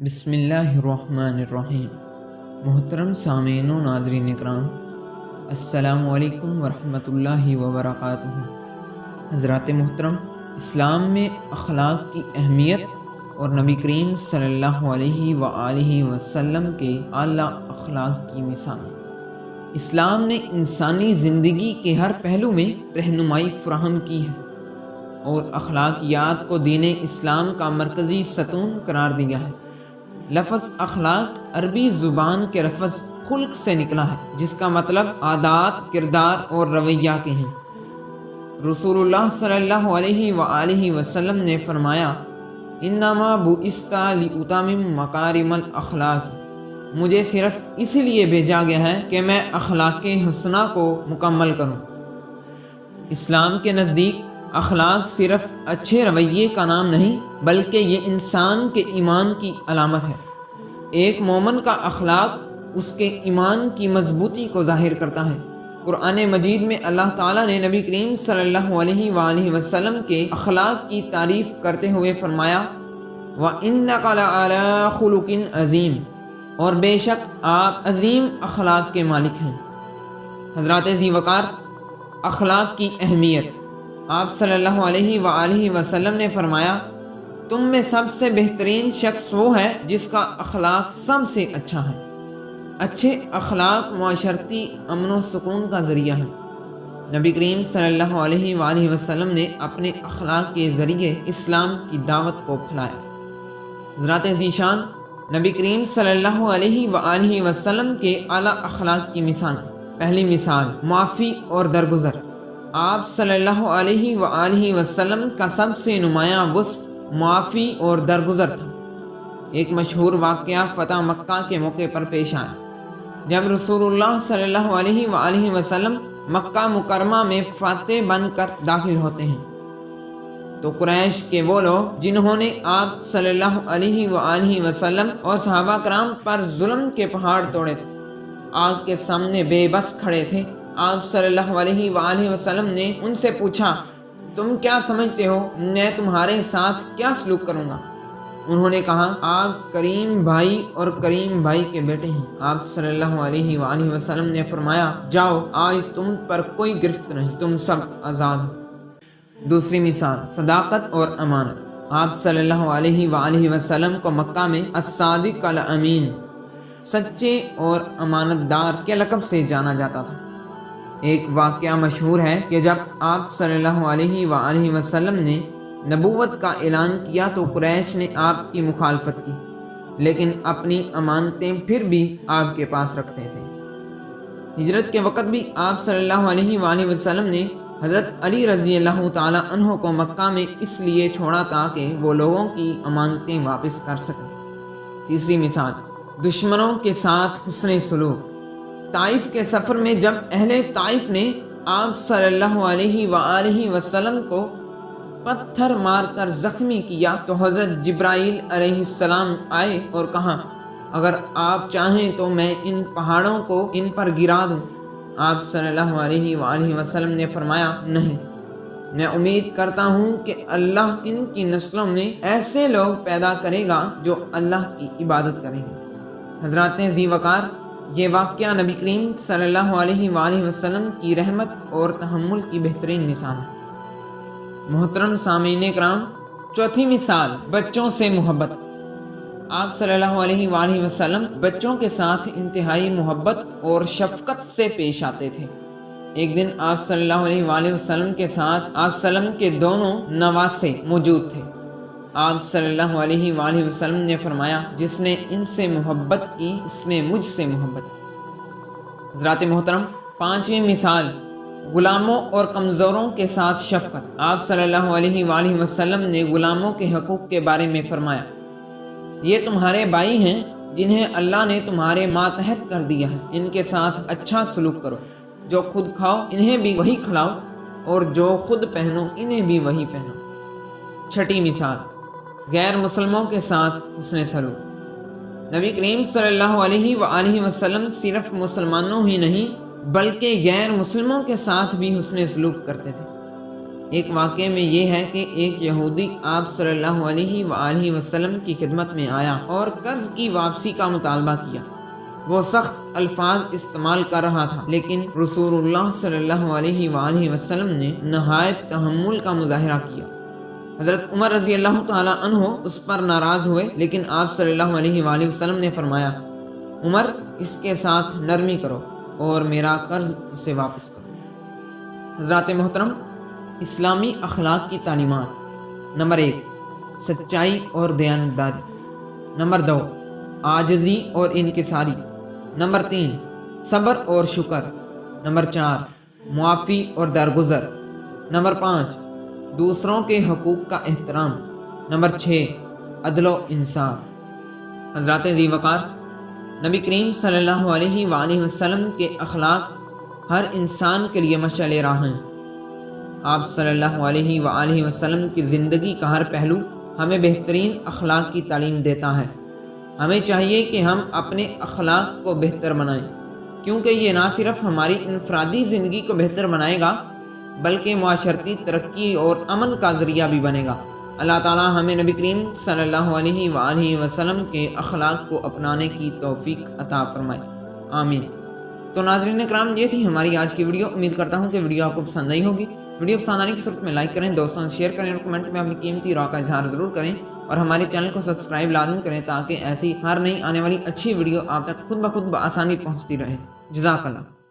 بسم اللہ الرحمن الرحیم۔ محترم سامعین و ناظرین اکرام، السلام علیکم ورحمۃ اللہ وبرکاتہ۔ حضرات محترم، اسلام میں اخلاق کی اہمیت اور نبی کریم صلی اللہ علیہ وآلہ وسلم کے اعلیٰ اخلاق کی مثال۔ اسلام نے انسانی زندگی کے ہر پہلو میں رہنمائی فراہم کی ہے اور اخلاقیات کو دین اسلام کا مرکزی ستون قرار دیا ہے۔ لفظ اخلاق عربی زبان کے لفظ خلق سے نکلا ہے، جس کا مطلب عادات، کردار اور رویہ کے ہیں۔ رسول اللہ صلی اللہ علیہ وآلہ وسلم نے فرمایا، انما بعثت لأتمم مکارم الاخلاق، مجھے صرف اسی لیے بھیجا گیا ہے کہ میں اخلاق حسنہ کو مکمل کروں۔ اسلام کے نزدیک اخلاق صرف اچھے رویے کا نام نہیں، بلکہ یہ انسان کے ایمان کی علامت ہے۔ ایک مومن کا اخلاق اس کے ایمان کی مضبوطی کو ظاہر کرتا ہے۔ قرآن مجید میں اللہ تعالیٰ نے نبی کریم صلی اللہ علیہ وآلہ وسلم کے اخلاق کی تعریف کرتے ہوئے فرمایا، وَإِنَّكَ لَعَلَىٰ خُلُقٍ عَظِيمٍ، اور بے شک آپ عظیم اخلاق کے مالک ہیں۔ حضرات ذی وقار، اخلاق کی اہمیت۔ آپ صلی اللہ علیہ وآلہ وسلم نے فرمایا، تم میں سب سے بہترین شخص وہ ہے جس کا اخلاق سب سے اچھا ہے۔ اچھے اخلاق معاشرتی امن و سکون کا ذریعہ ہے۔ نبی کریم صلی اللہ علیہ وآلہ وسلم نے اپنے اخلاق کے ذریعے اسلام کی دعوت کو پھیلایا۔ حضرات ذی شان، نبی کریم صلی اللہ علیہ وآلہ وسلم کے اعلیٰ اخلاق کی مثال۔ پہلی مثال، معافی اور درگزر۔ آپ صلی اللہ علیہ وآلہ وسلم کا سب سے نمایاں وصف معافی اور درگزر تھا۔ ایک مشہور واقعہ فتح مکہ کے موقع پر پیش آیا۔ جب رسول اللہ صلی اللہ علیہ وآلہ وسلم مکہ مکرمہ میں فاتح بن کر داخل ہوتے ہیں تو قریش کے وہ لوگ جنہوں نے آپ صلی اللہ علیہ وآلہ وسلم اور صحابہ کرام پر ظلم کے پہاڑ توڑے تھے، آگ کے سامنے بے بس کھڑے تھے۔ آپ صلی اللہ علیہ وآلہ وسلم نے ان سے پوچھا، تم کیا سمجھتے ہو میں تمہارے ساتھ کیا سلوک کروں گا؟ انہوں نے کہا، آپ کریم بھائی اور کریم بھائی کے بیٹے ہیں۔ آپ صلی اللہ علیہ وآلہ وسلم نے فرمایا، جاؤ، آج تم پر کوئی گرفت نہیں، تم سب آزاد ہو۔ دوسری مثال، صداقت اور امانت۔ آپ صلی اللہ علیہ وآلہ وسلم کو مکہ میں الصادق الامین، سچے اور امانت دار کے لقب سے جانا جاتا تھا۔ ایک واقعہ مشہور ہے کہ جب آپ صلی اللہ علیہ وآلہ وسلم نے نبوت کا اعلان کیا تو قریش نے آپ کی مخالفت کی، لیکن اپنی امانتیں پھر بھی آپ کے پاس رکھتے تھے۔ ہجرت کے وقت بھی آپ صلی اللہ علیہ وآلہ وسلم نے حضرت علی رضی اللہ تعالی عنہ کو مکہ میں اس لیے چھوڑا تاکہ وہ لوگوں کی امانتیں واپس کر سکیں۔ تیسری مثال، دشمنوں کے ساتھ حسن سلوک۔ طائف کے سفر میں جب اہل طائف نے آپ صلی اللہ علیہ وآلہ وسلم کو پتھر مار کر زخمی کیا تو حضرت جبرائیل علیہ السلام آئے اور کہا، اگر آپ چاہیں تو میں ان پہاڑوں کو ان پر گرا دوں۔ آپ صلی اللہ علیہ وآلہ وسلم نے فرمایا، نہیں، میں امید کرتا ہوں کہ اللہ ان کی نسلوں میں ایسے لوگ پیدا کرے گا جو اللہ کی عبادت کریں گے۔ حضرات ذی وقار، یہ واقعہ نبی کریم صلی اللہ علیہ وآلہ وسلم کی رحمت اور تحمل کی بہترین مثال ہے۔ محترم سامعین کرام، چوتھی مثال، بچوں سے محبت۔ آپ صلی اللہ علیہ وآلہ وسلم بچوں کے ساتھ انتہائی محبت اور شفقت سے پیش آتے تھے۔ ایک دن آپ صلی اللہ علیہ وآلہ وسلم کے ساتھ آپ صلی اللہ علیہ وسلم کے دونوں نواسے موجود تھے۔ آپ صلی اللہ علیہ وآلہ وسلم نے فرمایا، جس نے ان سے محبت کی اس نے مجھ سے محبت کی۔ حضرات محترم، پانچویں مثال، غلاموں اور کمزوروں کے ساتھ شفقت۔ آپ صلی اللہ علیہ وآلہ وسلم نے غلاموں کے حقوق کے بارے میں فرمایا، یہ تمہارے بھائی ہیں جنہیں اللہ نے تمہارے ماتحت کر دیا ہے، ان کے ساتھ اچھا سلوک کرو، جو خود کھاؤ انہیں بھی وہی کھلاؤ اور جو خود پہنو انہیں بھی وہی پہنو۔ چھٹی مثال، غیر مسلموں کے ساتھ حسن سلوک۔ نبی کریم صلی اللہ علیہ وآلہ وسلم صرف مسلمانوں ہی نہیں بلکہ غیر مسلموں کے ساتھ بھی حسن سلوک کرتے تھے۔ ایک واقعے میں یہ ہے کہ ایک یہودی آپ صلی اللہ علیہ وآلہ وسلم کی خدمت میں آیا اور قرض کی واپسی کا مطالبہ کیا۔ وہ سخت الفاظ استعمال کر رہا تھا، لیکن رسول اللہ صلی اللہ علیہ وآلہ وسلم نے نہایت تحمل کا مظاہرہ کیا۔ حضرت عمر رضی اللہ تعالیٰ عنہ اس پر ناراض ہوئے، لیکن آپ صلی اللہ علیہ وآلہ وسلم نے فرمایا، عمر، اس کے ساتھ نرمی کرو اور میرا قرض اسے واپس کرو۔ حضرات محترم، اسلامی اخلاق کی تعلیمات: نمبر 1، سچائی اور دیانتداری۔ نمبر 2، عاجزی اور انکساری۔ نمبر 3، صبر اور شکر۔ نمبر 4، معافی اور درگزر۔ نمبر 5، دوسروں کے حقوق کا احترام۔ نمبر 6، عدل و انصاف۔ حضرات ذی وقار، نبی کریم صلی اللہ علیہ وآلہ وسلم کے اخلاق ہر انسان کے لیے مشعل راہ ہیں۔ آپ صلی اللہ علیہ وآلہ وسلم کی زندگی کا ہر پہلو ہمیں بہترین اخلاق کی تعلیم دیتا ہے۔ ہمیں چاہیے کہ ہم اپنے اخلاق کو بہتر بنائیں، کیونکہ یہ نہ صرف ہماری انفرادی زندگی کو بہتر بنائے گا بلکہ معاشرتی ترقی اور امن کا ذریعہ بھی بنے گا۔ اللہ تعالیٰ ہمیں نبی کریم صلی اللہ علیہ وآلہ وسلم کے اخلاق کو اپنانے کی توفیق عطا فرمائے، آمین۔ تو ناظرین اکرام، یہ تھی ہماری آج کی ویڈیو۔ امید کرتا ہوں کہ ویڈیو آپ کو پسند آئی ہوگی۔ ویڈیو پسند آنے کی صورت میں لائک کریں، دوستوں سے شیئر کریں اور کمنٹ میں اپنی قیمتی رائے کا اظہار ضرور کریں، اور ہمارے چینل کو سبسکرائب لازم کریں تاکہ ایسی ہر نئی آنے والی اچھی ویڈیو آپ تک خود بخود بآسانی پہنچتی رہے۔ جزاک اللہ۔